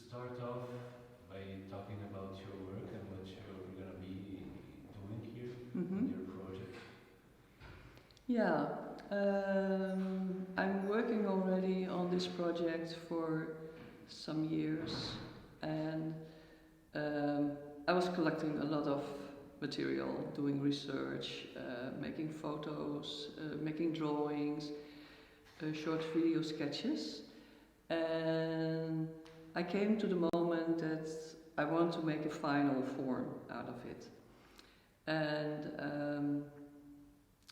start off by talking about your work and what you're going to be doing here in your project? Yeah, I'm working already on this project for some years, and I was collecting a lot of material, doing research, making photos, making drawings, short video sketches, and I came to the moment that I want to make a final form out of it. And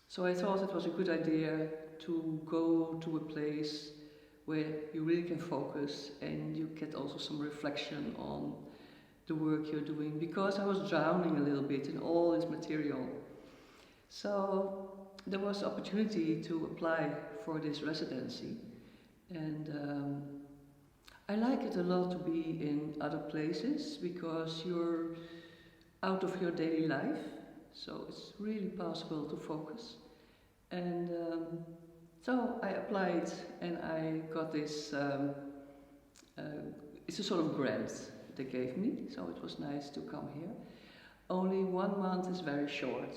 so I thought it was a good idea to go to a place where you really can focus and you get also some reflection on the work you're doing, because I was drowning a little bit in all this material. So there was opportunity to apply for this residency, and I like it a lot to be in other places because you're out of your daily life, so it's really possible to focus. And so I applied and I got this, it's a sort of grant they gave me, so it was nice to come here. Only 1 month is very short,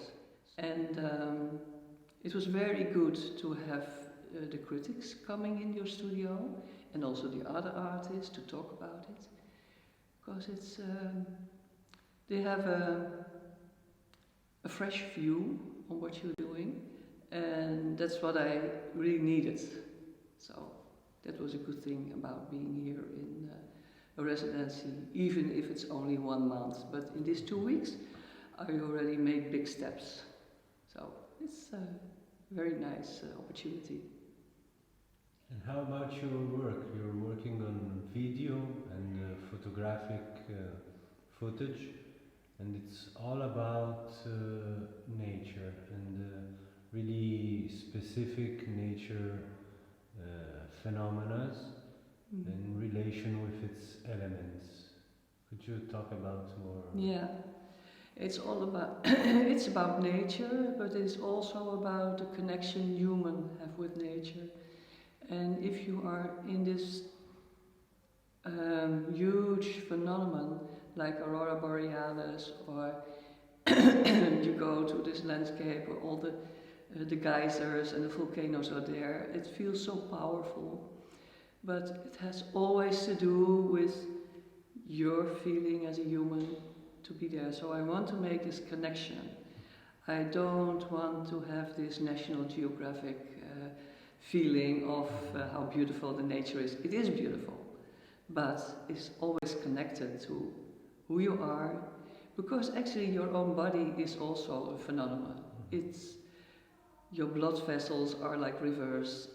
and it was very good to have the critics coming in your studio and also the other artists to talk about it, because it's they have a fresh view on what you're doing, and that's what I really needed. So that was a good thing about being here in a residency, even if it's only 1 month. But in these 2 weeks, I already made big steps. So it's a very nice opportunity. And how about your work? You're working on video and photographic footage, and it's all about nature and really specific nature phenomena in relation with its elements. Could you talk about more? Yeah, it's all about it's about nature, but it's also about the connection humans have with nature. And if you are in this huge phenomenon like Aurorae Borealis, or you go to this landscape where all the geysers and the volcanoes are there, it feels so powerful. But it has always to do with your feeling as a human to be there. So I want to make this connection. I don't want to have this National Geographic feeling of how beautiful the nature is. It is beautiful, but it's always connected to who you are, because actually your own body is also a phenomenon. It's your blood vessels are like rivers.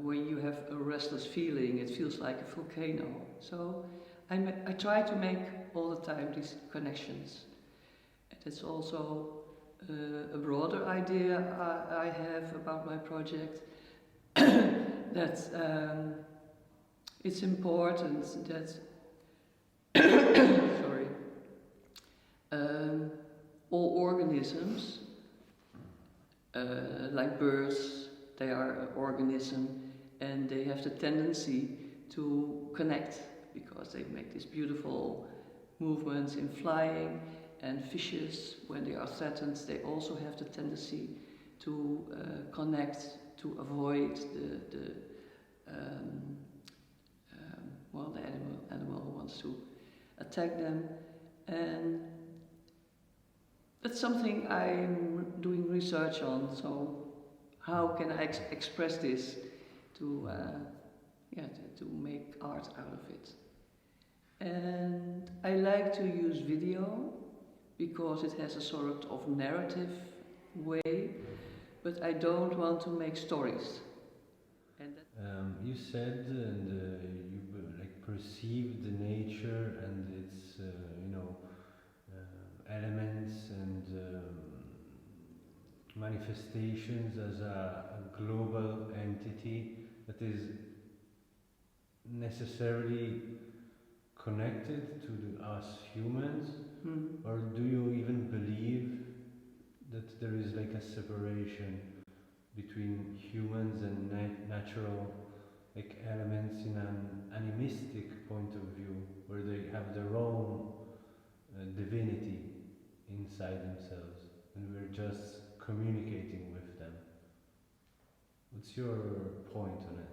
When you have a restless feeling, it feels like a volcano. So I try to make all the time these connections. And it's also a broader idea I have about my project, that it's important that sorry, all organisms, like birds, they are an organism and they have the tendency to connect because they make these beautiful movements in flying. And fishes, when they are threatened, they also have the tendency to connect, to avoid the animal who wants to attack them. And that's something I'm doing research on. So how can I express this to make art out of it? And I like to use video, because it has a sort of narrative way, but I don't want to make stories. And you said and you perceived the nature and its elements and manifestations as a global entity that is necessarily connected to us humans. Or do you even believe that there is like a separation between humans and natural like elements in an animistic point of view, where they have their own divinity inside themselves, and we're just communicating with them. What's your point on it?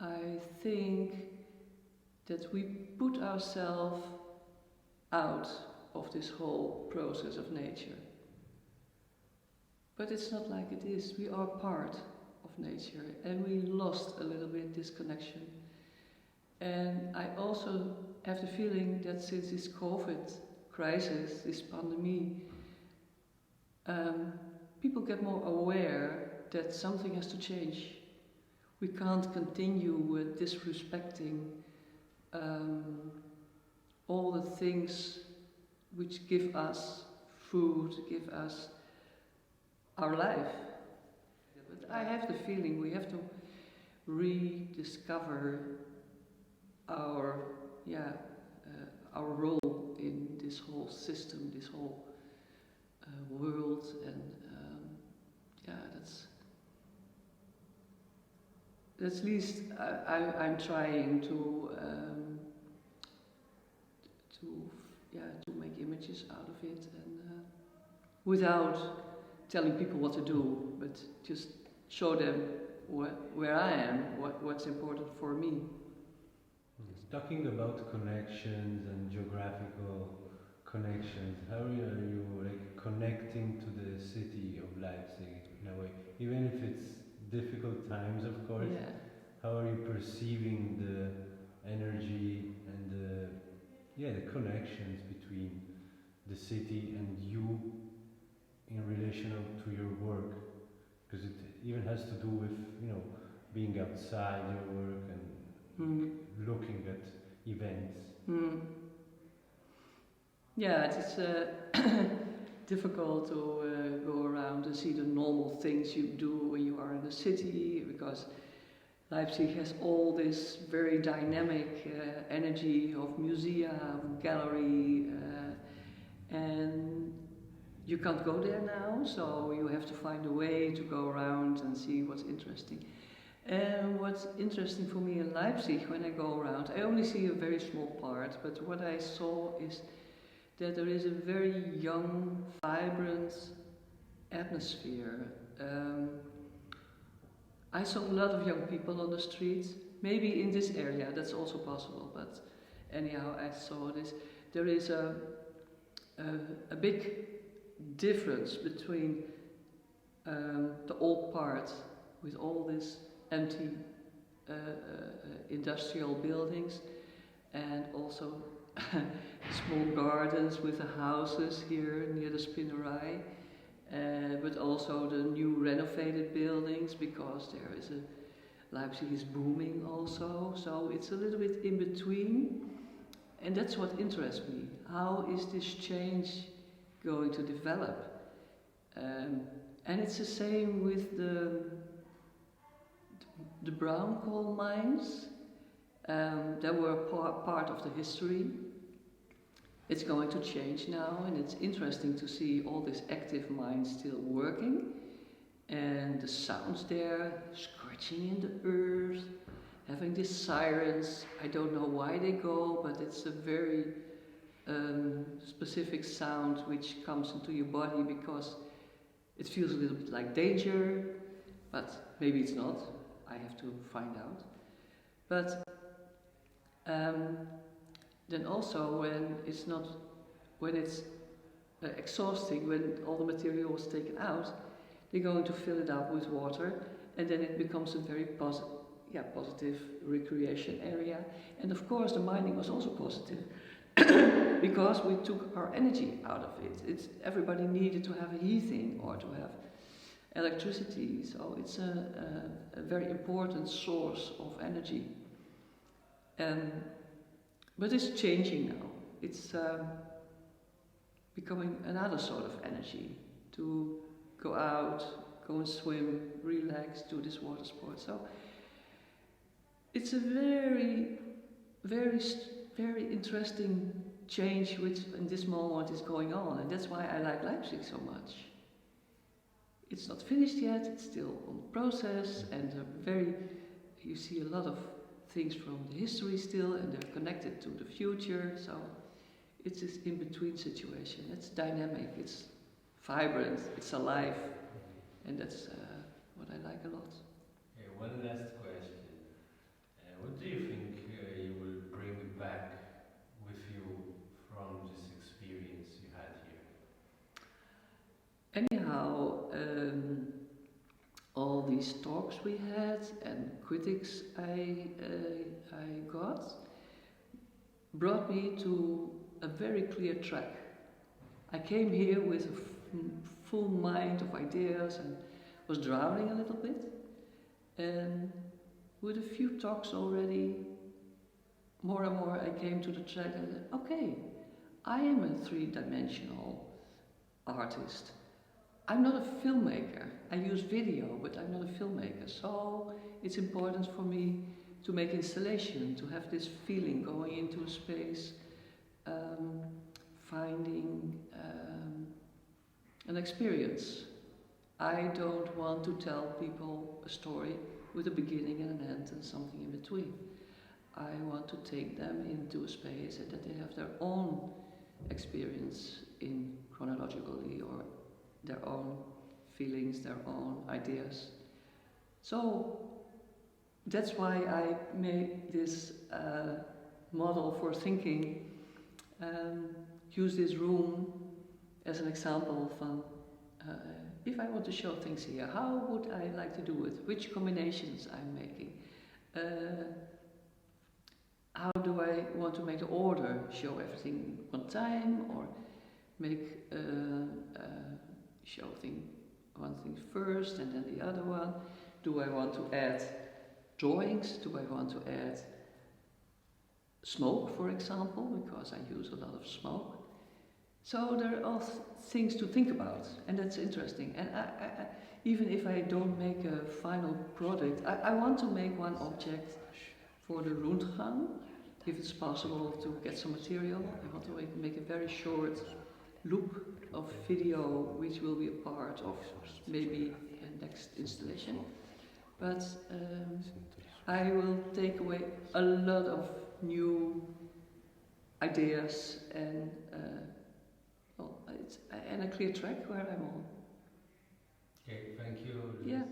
I think that we put ourselves out of this whole process of nature. But it's not like it is. We are part of nature, and we lost a little bit this connection. And I also have the feeling that since this COVID crisis, this pandemic, people get more aware that something has to change. We can't continue with disrespecting all the things which give us food, give us our life. But I have the feeling we have to rediscover our role in this whole system, this whole world, and that's at least I'm trying to make images out of it, and without telling people what to do, but just show them where I am, what's important for me. Talking about connections and geographical connections, how are you like connecting to the city of Leipzig in a way? Even if it's difficult times, of course. Yeah. How are you perceiving the energy and the connections between the city and you in relation to your work? Because it even has to do with being outside your work and looking at events. Yeah, it's difficult to go around and see the normal things you do when you are in the city, because Leipzig has all this very dynamic energy of museum, gallery, and you can't go there now, so you have to find a way to go around and see what's interesting. And what's interesting for me in Leipzig when I go around, I only see a very small part, but what I saw is that there is a very young, vibrant atmosphere. I saw a lot of young people on the streets, maybe in this area, that's also possible, but anyhow I saw this. There is a big difference between the old part with all these empty industrial buildings, and also small gardens with the houses here near the Spinnerei, but also the new renovated buildings, because there is Leipzig is booming also, so it's a little bit in between, and that's what interests me. How is this change going to develop? And it's the same with the brown coal mines. That were part of the history. It's going to change now, and it's interesting to see all these active mines still working, and the sounds there, scratching in the earth, having these sirens. I don't know why they go, but it's a very specific sound which comes into your body because it feels a little bit like danger, but maybe it's not. I have to find out. But then also when it's exhausting, when all the material is taken out, they're going to fill it up with water, and then it becomes a very positive recreation area. And of course the mining was also positive because we took our energy out of it. Everybody needed to have heating or to have electricity, so it's a very important source of energy. But it's changing now. It's becoming another sort of energy to go out, go and swim, relax, do this water sport. So it's a very, very, very interesting change which in this moment is going on, and that's why I like Leipzig so much. it's not finished yet, it's still on the process, and you see a lot of things from the history still, and they're connected to the future, so it's this in-between situation. It's dynamic, it's vibrant, it's alive, and that's what I like a lot. Okay, one last question. What do you think you will bring back with you from this experience you had here? Anyhow, all these talks we had and critics I got brought me to a very clear track. I came here with a full mind of ideas and was drowning a little bit, and with a few talks already, more and more I came to the track and said, okay, I am a three-dimensional artist. I'm not a filmmaker. I use video, but I'm not a filmmaker. So it's important for me to make installation, to have this feeling going into a space, finding an experience. I don't want to tell people a story with a beginning and an end and something in between. I want to take them into a space and that they have their own experience in chronologically, or their own feelings, their own ideas. So that's why I made this model for thinking, use this room as an example from if I want to show things here, how would I like to do it? Which combinations I'm making? How do I want to make the order? Show everything one time, or make show one thing first and then the other one? Do I want to add drawings? Do I want to add smoke, for example, because I use a lot of smoke? So there are all things to think about, and that's interesting. And I, even if I don't make a final product, I want to make one object for the rundgang, if it's possible to get some material. I want to make a very short loop of video, which will be a part of maybe a next installation. But I will take away a lot of new ideas and a clear track where I'm on. Okay, thank you. Yeah.